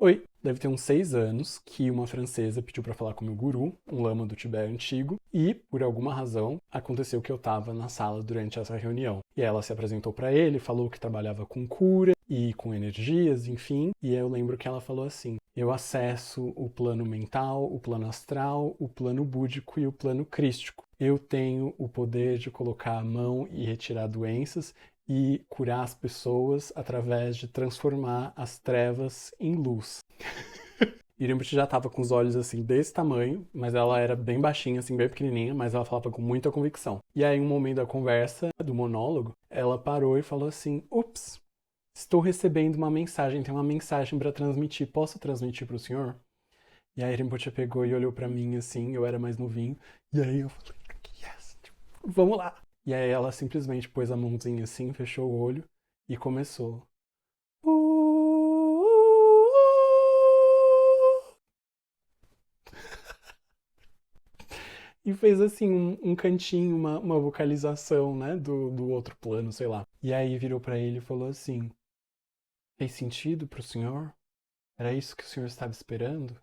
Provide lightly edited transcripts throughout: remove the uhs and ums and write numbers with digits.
Oi, deve ter uns 6 anos que uma francesa pediu para falar com o meu guru, um lama do Tibete antigo, e, por alguma razão, aconteceu que eu estava na sala durante essa reunião. E ela se apresentou para ele, falou que trabalhava com cura e com energias, enfim, e eu lembro que ela falou assim: eu acesso o plano mental, o plano astral, o plano búdico e o plano crístico. Eu tenho o poder de colocar a mão e retirar doenças e curar as pessoas através de transformar as trevas em luz. Irimbut já estava com os olhos assim desse tamanho, mas ela era bem baixinha, assim, bem pequenininha, mas ela falava com muita convicção. E aí, um momento da conversa, do monólogo, ela parou e falou assim: ups, estou recebendo uma mensagem, tem uma mensagem para transmitir, posso transmitir para o senhor? E aí, Irimbut pegou e olhou para mim assim, eu era mais novinho, e aí eu falei: yes, vamos lá. E aí ela simplesmente pôs a mãozinha assim, fechou o olho e começou. E fez assim um cantinho, uma vocalização, né, do outro plano, sei lá. E aí virou pra ele e falou assim: fez sentido pro senhor? Era isso que o senhor estava esperando?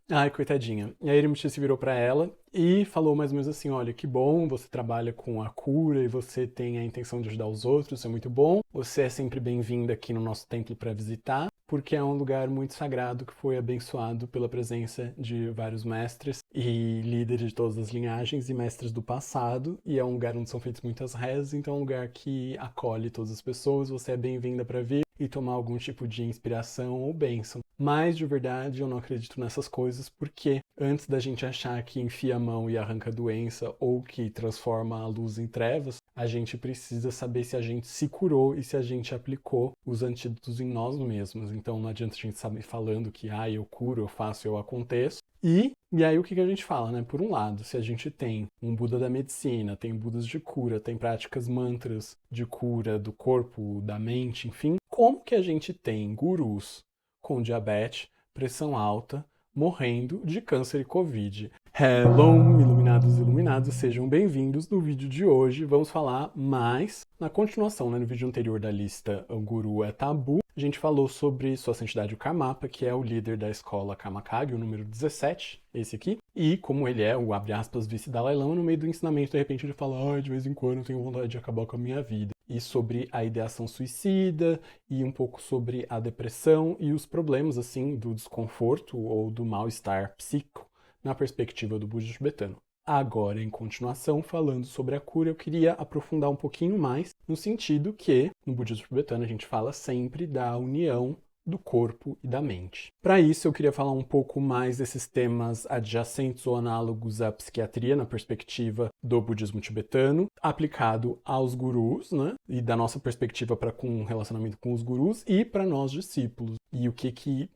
Ai, coitadinha. E aí Irimbut se virou pra ela e falou mais ou menos assim: olha, que bom, você trabalha com a cura e você tem a intenção de ajudar os outros, isso é muito bom. Você é sempre bem-vinda aqui no nosso templo para visitar, porque é um lugar muito sagrado que foi abençoado pela presença de vários mestres e líderes de todas as linhagens e mestres do passado, e é um lugar onde são feitas muitas rezas, então é um lugar que acolhe todas as pessoas, você é bem-vinda para vir e tomar algum tipo de inspiração ou bênção. Mas, de verdade, eu não acredito nessas coisas, porque antes da gente achar que enfia a mão e arranca a doença ou que transforma a luz em trevas, a gente precisa saber se a gente se curou e se a gente aplicou os antídotos em nós mesmos. Então não adianta a gente saber falando que eu curo, eu faço, eu aconteço. E aí o que a gente fala, né? Por um lado, se a gente tem um Buda da medicina, tem Budas de cura, tem práticas mantras de cura do corpo, da mente, enfim, como que a gente tem gurus com diabetes, pressão alta, morrendo de câncer e Covid? Hello, iluminados e iluminados, sejam bem-vindos. No vídeo de hoje vamos falar mais, na continuação, né, no vídeo anterior da lista O Guru é Tabu, a gente falou sobre Sua Santidade o Karmapa, que é o líder da escola Karmakage, o número 17, esse aqui, e como ele é o, abre aspas, vice-Dalai Lama, no meio do ensinamento, de repente ele fala: de vez em quando eu tenho vontade de acabar com a minha vida. E sobre a ideação suicida, e um pouco sobre a depressão e os problemas, assim, do desconforto ou do mal-estar psíquico na perspectiva do budismo tibetano. Agora, em continuação, falando sobre a cura, eu queria aprofundar um pouquinho mais no sentido que, no budismo tibetano, a gente fala sempre da união do corpo e da mente. Para isso, eu queria falar um pouco mais desses temas adjacentes ou análogos à psiquiatria na perspectiva do budismo tibetano, aplicado aos gurus, né? E da nossa perspectiva para com o relacionamento com os gurus e para nós discípulos. E o que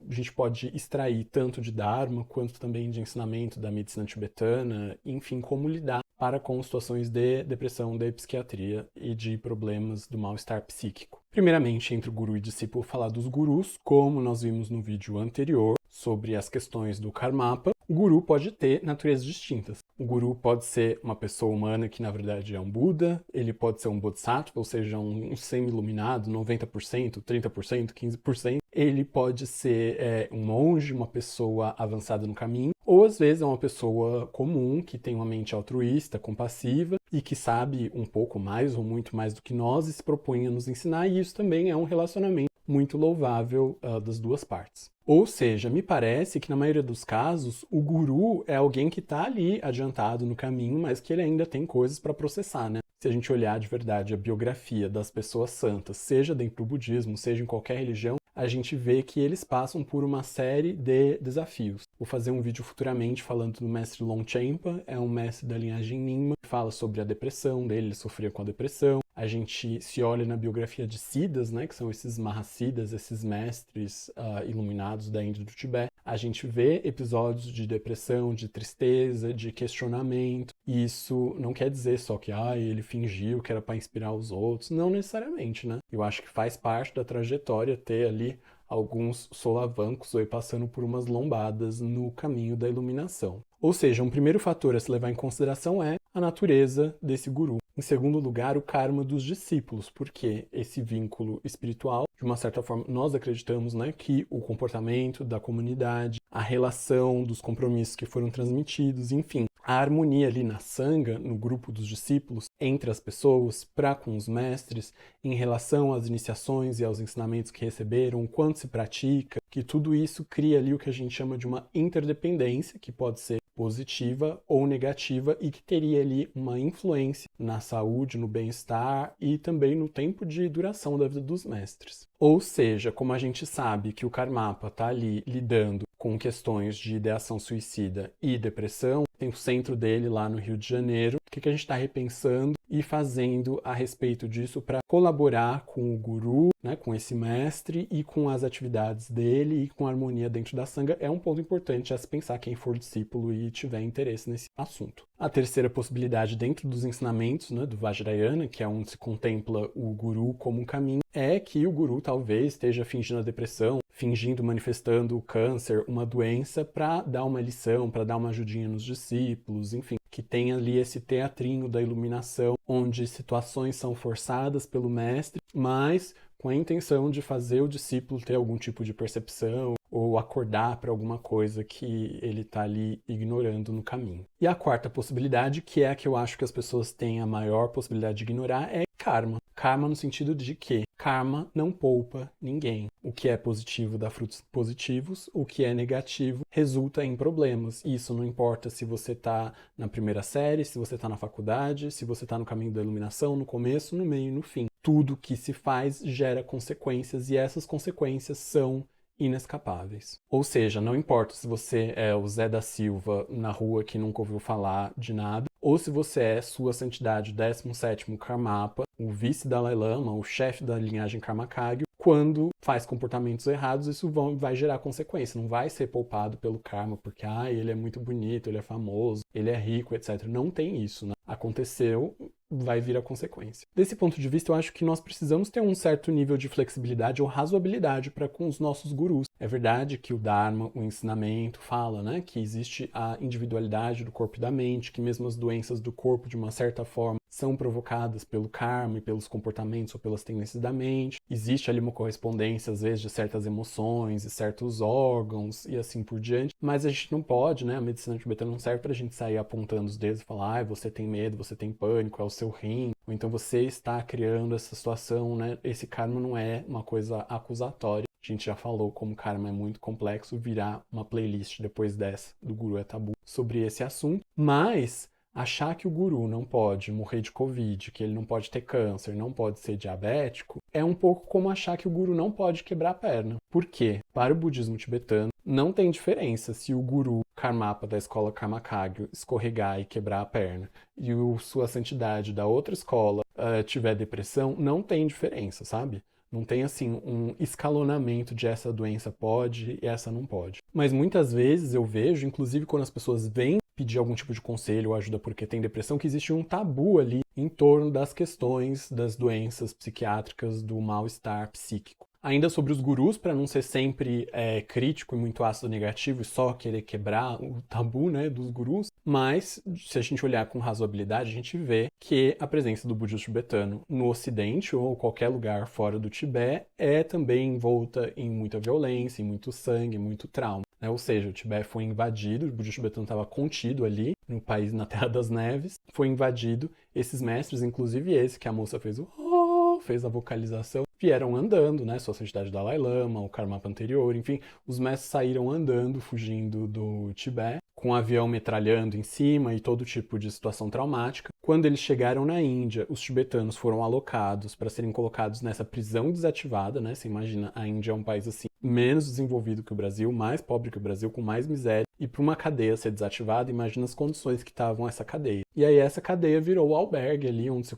a gente pode extrair tanto de Dharma quanto também de ensinamento da medicina tibetana, enfim, como lidar para com situações de depressão, de psiquiatria e de problemas do mal-estar psíquico. Primeiramente, entre o guru e discípulo, falar dos gurus, como nós vimos no vídeo anterior sobre as questões do Karmapa. O guru pode ter naturezas distintas. O guru pode ser uma pessoa humana que, na verdade, é um Buda. Ele pode ser um Bodhisattva, ou seja, um semi-iluminado, 90%, 30%, 15%. Ele pode ser um monge, uma pessoa avançada no caminho. Ou, às vezes, é uma pessoa comum, que tem uma mente altruísta, compassiva, e que sabe um pouco mais ou muito mais do que nós e se propõe a nos ensinar. E isso também é um relacionamento muito louvável das duas partes. Ou seja, me parece que na maioria dos casos, o guru é alguém que está ali adiantado no caminho, mas que ele ainda tem coisas para processar, né? Se a gente olhar de verdade a biografia das pessoas santas, seja dentro do budismo, seja em qualquer religião, a gente vê que eles passam por uma série de desafios. Vou fazer um vídeo futuramente falando do mestre Longchenpa, é um mestre da linhagem Nyingma, que fala sobre a depressão dele, ele sofria com a depressão. A gente se olha na biografia de Siddhas, né, que são esses Mahasiddhas, esses mestres iluminados da Índia e do Tibete. A gente vê episódios de depressão, de tristeza, de questionamento. E isso não quer dizer só que ele fingiu que era para inspirar os outros. Não necessariamente, né? Eu acho que faz parte da trajetória ter ali alguns solavancos ou ir passando por umas lombadas no caminho da iluminação. Ou seja, um primeiro fator a se levar em consideração é a natureza desse guru. Em segundo lugar, o karma dos discípulos, porque esse vínculo espiritual de uma certa forma, nós acreditamos, né, que o comportamento da comunidade, a relação dos compromissos que foram transmitidos, enfim, a harmonia ali na sanga, no grupo dos discípulos, entre as pessoas, para com os mestres, em relação às iniciações e aos ensinamentos que receberam, o quanto se pratica, que tudo isso cria ali o que a gente chama de uma interdependência, que pode ser positiva ou negativa e que teria ali uma influência na saúde, no bem-estar e também no tempo de duração da vida dos mestres. Ou seja, como a gente sabe que o Karmapa está ali lidando com questões de ideação suicida e depressão, tem o centro dele lá no Rio de Janeiro. O que a gente está repensando e fazendo a respeito disso para colaborar com o guru, né, com esse mestre e com as atividades dele e com a harmonia dentro da sanga é um ponto importante a se pensar quem for discípulo e tiver interesse nesse assunto. A terceira possibilidade dentro dos ensinamentos, né, do Vajrayana, que é onde se contempla o guru como um caminho, é que o guru talvez esteja fingindo a depressão, fingindo, manifestando o câncer, uma doença, para dar uma lição, para dar uma ajudinha nos discípulos, enfim, que tem ali esse teatrinho da iluminação, onde situações são forçadas pelo mestre, mas com a intenção de fazer o discípulo ter algum tipo de percepção ou acordar para alguma coisa que ele está ali ignorando no caminho. E a quarta possibilidade, que é a que eu acho que as pessoas têm a maior possibilidade de ignorar, é karma. Karma no sentido de que karma não poupa ninguém. O que é positivo dá frutos positivos, o que é negativo resulta em problemas. Isso não importa se você está na primeira série, se você está na faculdade, se você está no caminho da iluminação, no começo, no meio e no fim. Tudo que se faz gera consequências e essas consequências são inescapáveis. Ou seja, não importa se você é o Zé da Silva na rua que nunca ouviu falar de nada, ou se você é Sua Santidade 17º Karmapa, o vice-Dalai Lama, o chefe da linhagem Karmakagyo, quando faz comportamentos errados, isso vai gerar consequência. Não vai ser poupado pelo karma, porque ele é muito bonito, ele é famoso, ele é rico, etc. Não tem isso, né? Aconteceu, vai vir a consequência. Desse ponto de vista, eu acho que nós precisamos ter um certo nível de flexibilidade ou razoabilidade para com os nossos gurus. É verdade que o Dharma, o ensinamento, fala, né, que existe a individualidade do corpo e da mente, que mesmo as doenças do corpo, de uma certa forma, são provocadas pelo karma e pelos comportamentos ou pelas tendências da mente. Existe ali uma correspondência, às vezes, de certas emoções e certos órgãos e assim por diante. Mas a gente não pode, né? A medicina tibetana não serve pra gente sair apontando os dedos e falar, você tem medo, você tem pânico, é o seu rim. Ou então você está criando essa situação, né? Esse karma não é uma coisa acusatória. A gente já falou como karma é muito complexo, virá uma playlist depois dessa, do Guru é Tabu, sobre esse assunto. Mas achar que o guru não pode morrer de Covid, que ele não pode ter câncer, não pode ser diabético, é um pouco como achar que o guru não pode quebrar a perna. Por quê? Para o budismo tibetano, não tem diferença se o guru Karmapa da escola Karmakagyo escorregar e quebrar a perna e Sua Santidade da outra escola tiver depressão, não tem diferença, sabe? Não tem, assim, um escalonamento de essa doença pode e essa não pode. Mas muitas vezes eu vejo, inclusive quando as pessoas vêm pedir algum tipo de conselho ou ajuda porque tem depressão, que existe um tabu ali em torno das questões das doenças psiquiátricas, do mal-estar psíquico. Ainda sobre os gurus, para não ser sempre crítico e muito ácido negativo e só querer quebrar o tabu, né, dos gurus, mas se a gente olhar com razoabilidade, a gente vê que a presença do budismo tibetano no Ocidente ou qualquer lugar fora do Tibete é também envolta em muita violência, em muito sangue, muito trauma. Ou seja, o Tibete foi invadido, o budismo tibetano estava contido ali, no país, na Terra das Neves, foi invadido, esses mestres, inclusive esse que a moça fez a vocalização, vieram andando, né, Sua Santidade Dalai Lama, o Karmapa anterior, enfim, os mestres saíram andando, fugindo do Tibete, com o avião metralhando em cima e todo tipo de situação traumática. Quando eles chegaram na Índia, os tibetanos foram alocados para serem colocados nessa prisão desativada, né? Você imagina, a Índia é um país assim menos desenvolvido que o Brasil, mais pobre que o Brasil, com mais miséria, e para uma cadeia ser desativada, imagina as condições que estavam essa cadeia. E aí essa cadeia virou o albergue ali onde se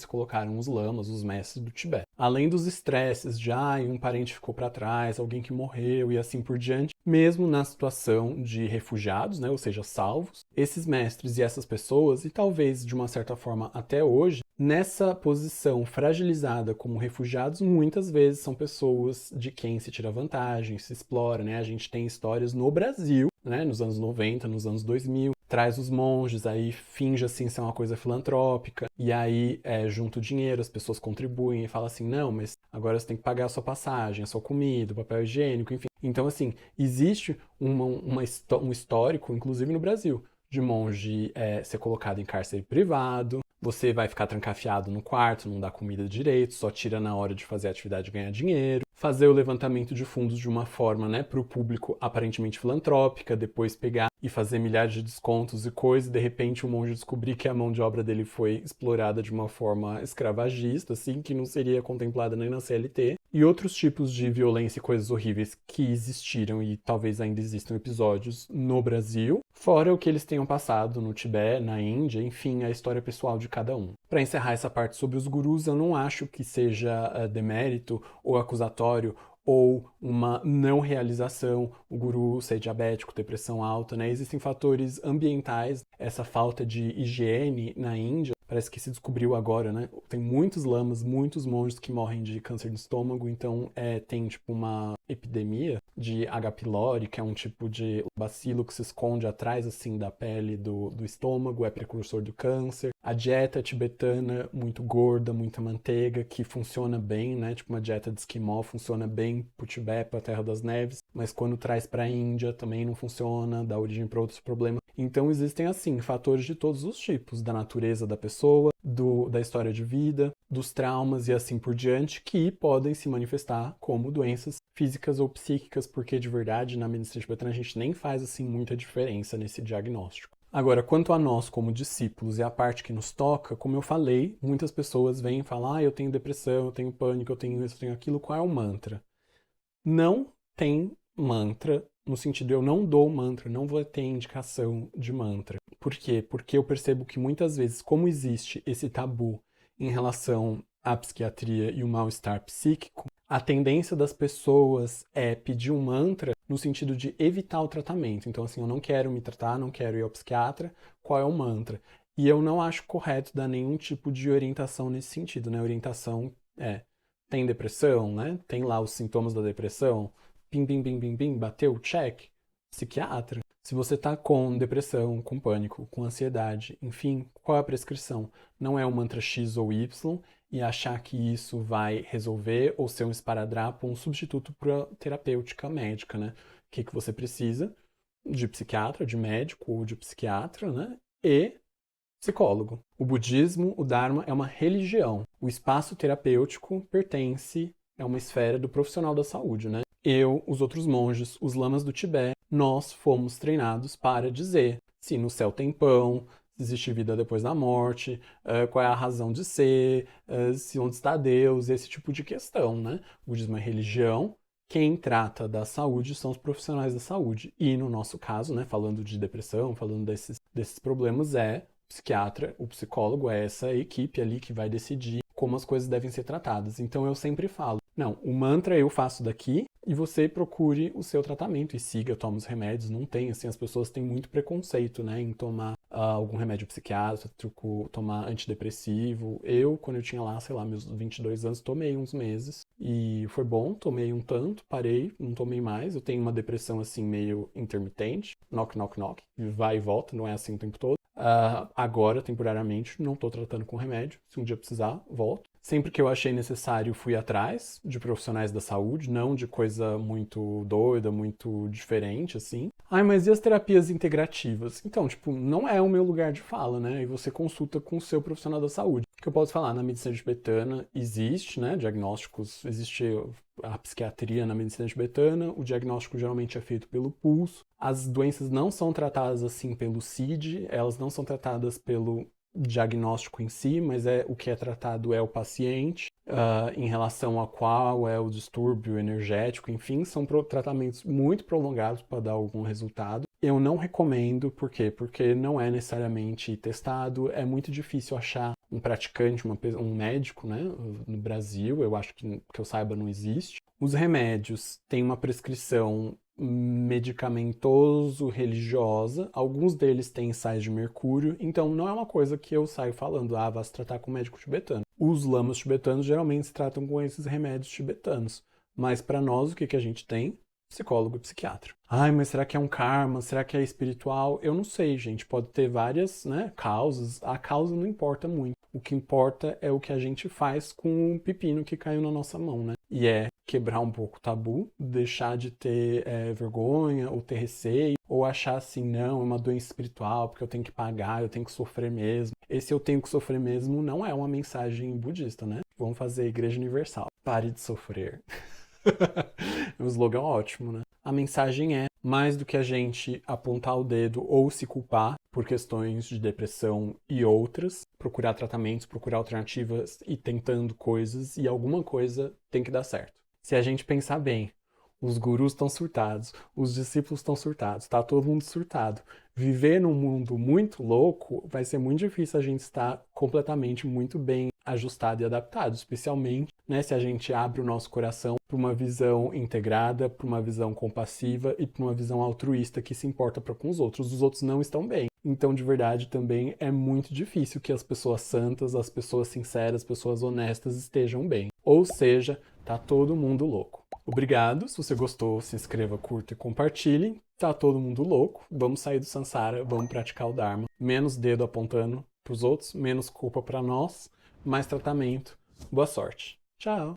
colocaram os lamas, os mestres do Tibete. Além dos estresses de, um parente ficou para trás, alguém que morreu e assim por diante, mesmo na situação de refugiados, né, ou seja, salvos, esses mestres e essas pessoas, e talvez de uma certa forma até hoje, nessa posição fragilizada como refugiados, muitas vezes são pessoas de quem se tira vantagem, se explora, né? A gente tem histórias no Brasil, né, nos anos 90, nos anos 2000, traz os monges, aí finge assim ser uma coisa filantrópica, e aí junta o dinheiro, as pessoas contribuem e fala assim, não, mas agora você tem que pagar a sua passagem, a sua comida, o papel higiênico, enfim. Então, assim, existe um histórico, inclusive no Brasil, de monge ser colocado em cárcere privado, você vai ficar trancafiado no quarto, não dá comida direito, só tira na hora de fazer a atividade e ganhar dinheiro. Fazer o levantamento de fundos de uma forma, né, para o público aparentemente filantrópica, depois pegar e fazer milhares de descontos e coisas, e de repente o monge descobrir que a mão de obra dele foi explorada de uma forma escravagista, assim, que não seria contemplada nem na CLT. E outros tipos de violência e coisas horríveis que existiram e talvez ainda existam episódios no Brasil, fora o que eles tenham passado no Tibete, na Índia, enfim, a história pessoal de cada um. Para encerrar essa parte sobre os gurus, eu não acho que seja demérito ou acusatório ou uma não realização, o guru ser diabético, depressão alta, né? Existem fatores ambientais, essa falta de higiene na Índia, parece que se descobriu agora, né? Tem muitos lamas, muitos monges que morrem de câncer de estômago, então tem tipo uma epidemia de H. pylori, que é um tipo de bacilo que se esconde atrás assim da pele do estômago, é precursor do câncer. A dieta tibetana, muito gorda, muita manteiga, que funciona bem, né? Tipo uma dieta de esquimó, funciona bem pro Tibete, pra Terra das Neves, mas quando traz pra Índia também não funciona, dá origem para outros problemas. Então existem, assim, fatores de todos os tipos, da natureza da pessoa, da história de vida, dos traumas e assim por diante, que podem se manifestar como doenças físicas ou psíquicas, porque de verdade na medicina tibetana a gente nem faz assim muita diferença nesse diagnóstico. Agora, quanto a nós como discípulos e a parte que nos toca, como eu falei, muitas pessoas vêm falar, eu tenho depressão, eu tenho pânico, eu tenho isso, eu tenho aquilo, qual é o mantra? Não tem mantra, no sentido eu não dou mantra, não vou ter indicação de mantra. Por quê? Porque eu percebo que muitas vezes, como existe esse tabu em relação à psiquiatria e o mal-estar psíquico, a tendência das pessoas é pedir um mantra no sentido de evitar o tratamento. Então, assim, eu não quero me tratar, não quero ir ao psiquiatra, qual é o mantra? E eu não acho correto dar nenhum tipo de orientação nesse sentido, né? Orientação tem depressão, né? Tem lá os sintomas da depressão, bim, bim, bim, bim, bim, bateu, check, psiquiatra. Se você tá com depressão, com pânico, com ansiedade, enfim, qual é a prescrição? Não é um mantra X ou Y e achar que isso vai resolver ou ser um esparadrapo, um substituto para terapêutica médica, né? O que você precisa? De psiquiatra, de médico ou de psiquiatra, né? E psicólogo. O budismo, o Dharma, é uma religião. O espaço terapêutico pertence a uma esfera do profissional da saúde, né? Eu, os outros monges, os lamas do Tibete, nós fomos treinados para dizer se no céu tem pão, se existe vida depois da morte, qual é a razão de ser, se onde está Deus, esse tipo de questão, né? O budismo é religião, quem trata da saúde são os profissionais da saúde. E no nosso caso, né, falando de depressão, falando desses problemas, o psiquiatra, o psicólogo, é essa equipe ali que vai decidir como as coisas devem ser tratadas. Então eu sempre falo, não, o mantra eu faço daqui e você procure o seu tratamento e siga, toma os remédios. Não tem, assim, as pessoas têm muito preconceito, né, em tomar algum remédio psiquiátrico, tomar antidepressivo. Eu, quando eu tinha lá, sei lá, meus 22 anos, tomei uns meses e foi bom, tomei um tanto, parei, não tomei mais. Eu tenho uma depressão, assim, meio intermitente, knock, knock, knock, vai e volta, não é assim o tempo todo. Agora, temporariamente, não estou tratando com remédio. Se um dia precisar, volto. Sempre que eu achei necessário, fui atrás de profissionais da saúde, não de coisa muito doida, muito diferente, assim. Ai, mas e as terapias integrativas? Então, tipo, não é o meu lugar de fala, né? E você consulta com o seu profissional da saúde. O que eu posso falar? Na medicina tibetana existe, né? Diagnósticos, existe a psiquiatria na medicina tibetana, o diagnóstico geralmente é feito pelo pulso. As doenças não são tratadas assim pelo CID, elas não são tratadas pelo diagnóstico em si, mas o que é tratado é o paciente, em relação a qual é o distúrbio energético, enfim, são tratamentos muito prolongados para dar algum resultado. Eu não recomendo, por quê? Porque não é necessariamente testado, é muito difícil achar um praticante, um médico, né, no Brasil, eu acho que eu saiba não existe. Os remédios têm uma prescrição medicamentoso-religiosa, alguns deles têm sais de mercúrio, então não é uma coisa que eu saio falando, vá se tratar com médico tibetano. Os lamas tibetanos geralmente se tratam com esses remédios tibetanos, mas para nós o que a gente tem? psicólogo e psiquiatra. Ai, mas será que é um karma? Será que é espiritual? Eu não sei, gente. Pode ter várias, né, causas. A causa não importa muito. O que importa é o que a gente faz com o pepino que caiu na nossa mão, né? E é quebrar um pouco o tabu, deixar de ter vergonha ou ter receio, ou achar assim, não, é uma doença espiritual, porque eu tenho que pagar, eu tenho que sofrer mesmo. Esse eu tenho que sofrer mesmo não é uma mensagem budista, né? Vamos fazer Igreja Universal. Pare de sofrer. É um slogan ótimo, né? A mensagem é, mais do que a gente apontar o dedo ou se culpar por questões de depressão e outras, procurar tratamentos, procurar alternativas e tentando coisas, e alguma coisa tem que dar certo. Se a gente pensar bem, os gurus estão surtados, os discípulos estão surtados, tá todo mundo surtado. Viver num mundo muito louco vai ser muito difícil a gente estar completamente muito bem ajustado e adaptado, especialmente, né, se a gente abre o nosso coração para uma visão integrada, para uma visão compassiva e para uma visão altruísta que se importa para com os outros. Os outros não estão bem. Então, de verdade, também é muito difícil que as pessoas santas, as pessoas sinceras, as pessoas honestas estejam bem. Ou seja, tá todo mundo louco. Obrigado. Se você gostou, se inscreva, curta e compartilhe. Tá todo mundo louco. Vamos sair do Sansara, vamos praticar o Dharma. Menos dedo apontando pros outros, menos culpa para nós, mais tratamento. Boa sorte. Tchau.